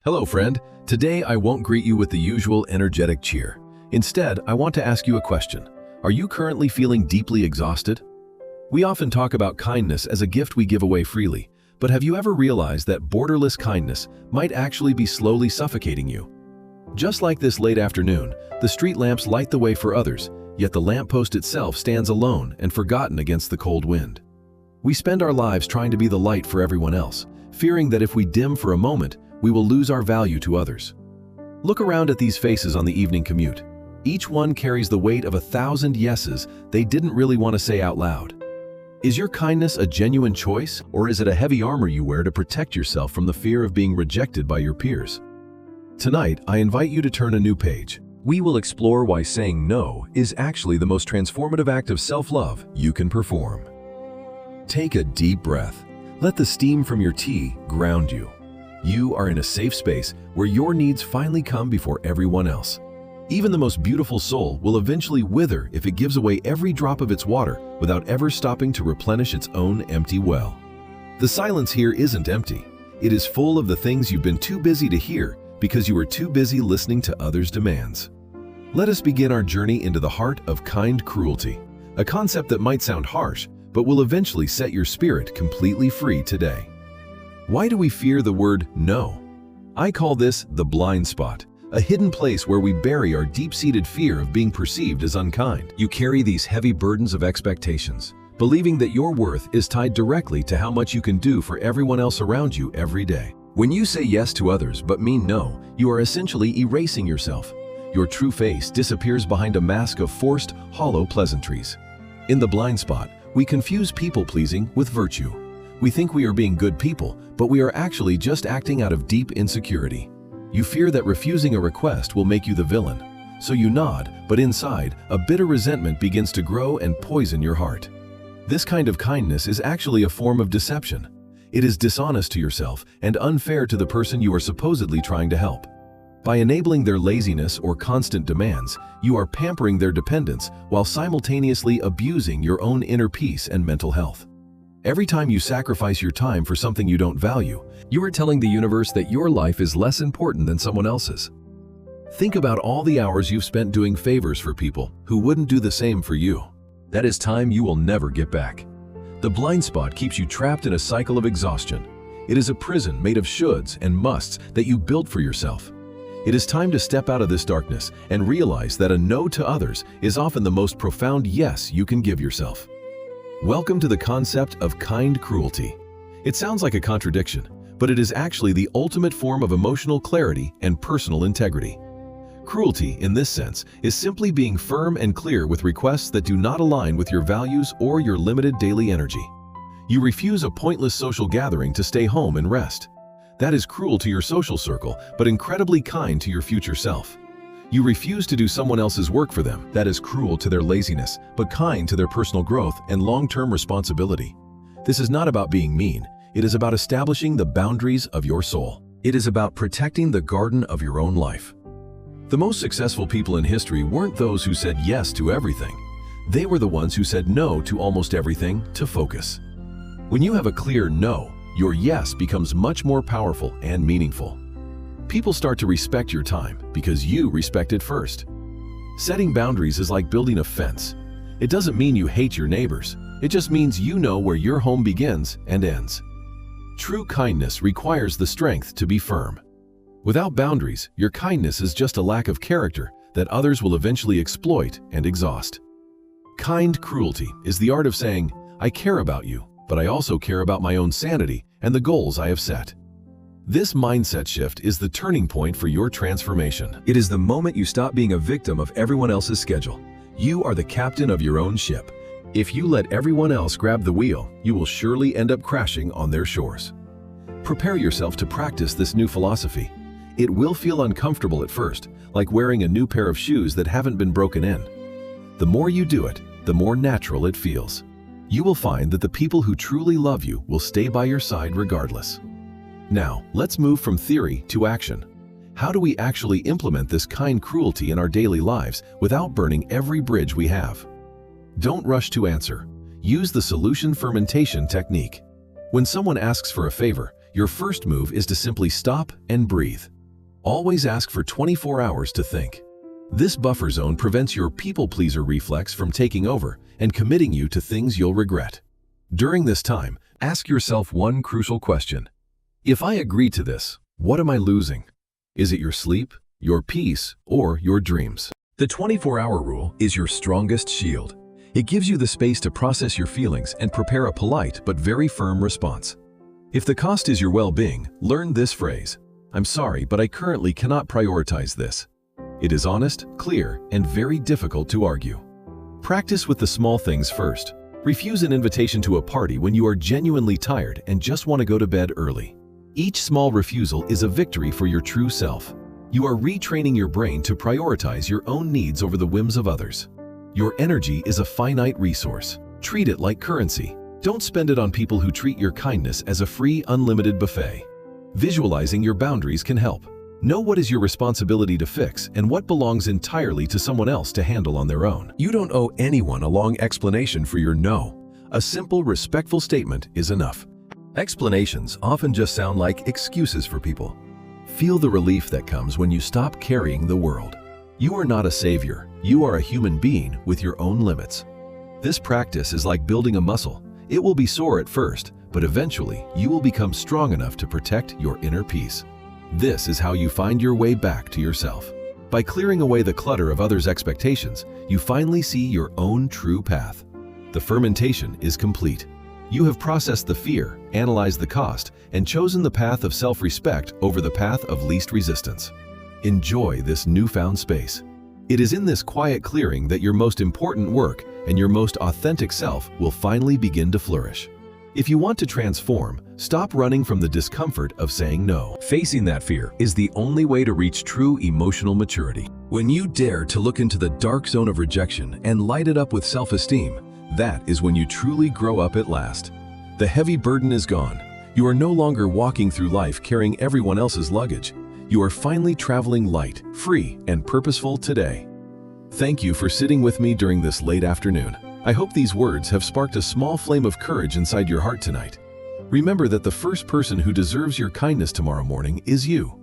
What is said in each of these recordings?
Hello, friend. Today, I won't greet you with the usual energetic cheer. Instead, I want to ask you a question. Are you currently feeling deeply exhausted? We often talk about kindness as a gift we give away freely, but have you ever realized that borderless kindness might actually be slowly suffocating you? Just like this late afternoon, the street lamps light the way for others, yet the lamppost itself stands alone and forgotten against the cold wind. We spend our lives trying to be the light for everyone else, fearing that if we dim for a moment, we will lose our value to others. Look around at these faces on the evening commute. Each one carries the weight of 1,000 yeses they didn't really want to say out loud. Is your kindness a genuine choice, or is it a heavy armor you wear to protect yourself from the fear of being rejected by your peers? Tonight, I invite you to turn a new page. We will explore why saying no is actually the most transformative act of self-love you can perform. Take a deep breath. Let the steam from your tea ground you. You are in a safe space where your needs finally come before everyone else. Even the most beautiful soul will eventually wither if it gives away every drop of its water without ever stopping to replenish its own empty well. The silence here isn't empty. It is full of the things you've been too busy to hear because you were too busy listening to others' demands. Let us begin our journey into the heart of kind cruelty, a concept that might sound harsh, but will eventually set your spirit completely free today. Why do we fear the word no? I call this the blind spot, a hidden place where we bury our deep-seated fear of being perceived as unkind. You carry these heavy burdens of expectations, believing that your worth is tied directly to how much you can do for everyone else around you every day. When you say yes to others but mean no, you are essentially erasing yourself. Your true face disappears behind a mask of forced, hollow pleasantries. In the blind spot, we confuse people-pleasing with virtue. We think we are being good people, but we are actually just acting out of deep insecurity. You fear that refusing a request will make you the villain. So you nod, but inside, a bitter resentment begins to grow and poison your heart. This kind of kindness is actually a form of deception. It is dishonest to yourself and unfair to the person you are supposedly trying to help. By enabling their laziness or constant demands, you are pampering their dependence while simultaneously abusing your own inner peace and mental health. Every time you sacrifice your time for something you don't value, you are telling the universe that your life is less important than someone else's. Think about all the hours you've spent doing favors for people who wouldn't do the same for you. That is time you will never get back. The blind spot keeps you trapped in a cycle of exhaustion. It is a prison made of shoulds and musts that you built for yourself. It is time to step out of this darkness and realize that a no to others is often the most profound yes you can give yourself. Welcome to the concept of kind cruelty. It sounds like a contradiction, but it is actually the ultimate form of emotional clarity and personal integrity. Cruelty, in this sense, is simply being firm and clear with requests that do not align with your values or your limited daily energy. You refuse a pointless social gathering to stay home and rest. That is cruel to your social circle, but incredibly kind to your future self. You refuse to do someone else's work for them. That is cruel to their laziness, but kind to their personal growth and long-term responsibility. This is not about being mean. It is about establishing the boundaries of your soul. It is about protecting the garden of your own life. The most successful people in history weren't those who said yes to everything. They were the ones who said no to almost everything to focus. When you have a clear no, your yes becomes much more powerful and meaningful. People start to respect your time because you respect it first. Setting boundaries is like building a fence. It doesn't mean you hate your neighbors. It just means you know where your home begins and ends. True kindness requires the strength to be firm. Without boundaries, your kindness is just a lack of character that others will eventually exploit and exhaust. Kind cruelty is the art of saying, I care about you, but I also care about my own sanity and the goals I have set. This mindset shift is the turning point for your transformation. It is the moment you stop being a victim of everyone else's schedule. You are the captain of your own ship. If you let everyone else grab the wheel, you will surely end up crashing on their shores. Prepare yourself to practice this new philosophy. It will feel uncomfortable at first, like wearing a new pair of shoes that haven't been broken in. The more you do it, the more natural it feels. You will find that the people who truly love you will stay by your side regardless. Now, let's move from theory to action. How do we actually implement this kind cruelty in our daily lives without burning every bridge we have? Don't rush to answer. Use the solution fermentation technique. When someone asks for a favor, your first move is to simply stop and breathe. Always ask for 24 hours to think. This buffer zone prevents your people-pleaser reflex from taking over and committing you to things you'll regret. During this time, ask yourself one crucial question. If I agree to this, what am I losing? Is it your sleep, your peace, or your dreams? The 24-hour rule is your strongest shield. It gives you the space to process your feelings and prepare a polite but very firm response. If the cost is your well-being, learn this phrase. I'm sorry, but I currently cannot prioritize this. It is honest, clear, and very difficult to argue. Practice with the small things first. Refuse an invitation to a party when you are genuinely tired and just want to go to bed early. Each small refusal is a victory for your true self. You are retraining your brain to prioritize your own needs over the whims of others. Your energy is a finite resource. Treat it like currency. Don't spend it on people who treat your kindness as a free, unlimited buffet. Visualizing your boundaries can help. Know what is your responsibility to fix and what belongs entirely to someone else to handle on their own. You don't owe anyone a long explanation for your no. A simple, respectful statement is enough. Explanations often just sound like excuses for people. Feel the relief that comes when you stop carrying the world. You are not a savior. You are a human being with your own limits. This practice is like building a muscle. It will be sore at first, but eventually you will become strong enough to protect your inner peace. This is how you find your way back to yourself. By clearing away the clutter of others' expectations, you finally see your own true path. The fermentation is complete. You have processed the fear, analyzed the cost, and chosen the path of self-respect over the path of least resistance. Enjoy this newfound space. It is in this quiet clearing that your most important work and your most authentic self will finally begin to flourish. If you want to transform, stop running from the discomfort of saying no. Facing that fear is the only way to reach true emotional maturity. When you dare to look into the dark zone of rejection and light it up with self-esteem, that is when you truly grow up at last. The heavy burden is gone. You are no longer walking through life carrying everyone else's luggage. You are finally traveling light, free, and purposeful today. Thank you for sitting with me during this late afternoon. I hope these words have sparked a small flame of courage inside your heart tonight. Remember that the first person who deserves your kindness tomorrow morning is you.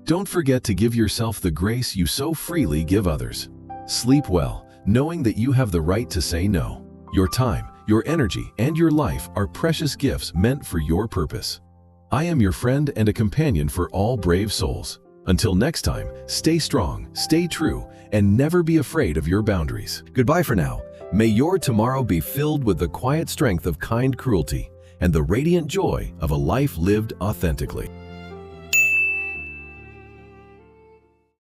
Don't forget to give yourself the grace you so freely give others. Sleep well, knowing that you have the right to say no. Your time, your energy, and your life are precious gifts meant for your purpose. I am your friend and a companion for all brave souls. Until next time, stay strong, stay true, and never be afraid of your boundaries. Goodbye for now. May your tomorrow be filled with the quiet strength of kind cruelty and the radiant joy of a life lived authentically.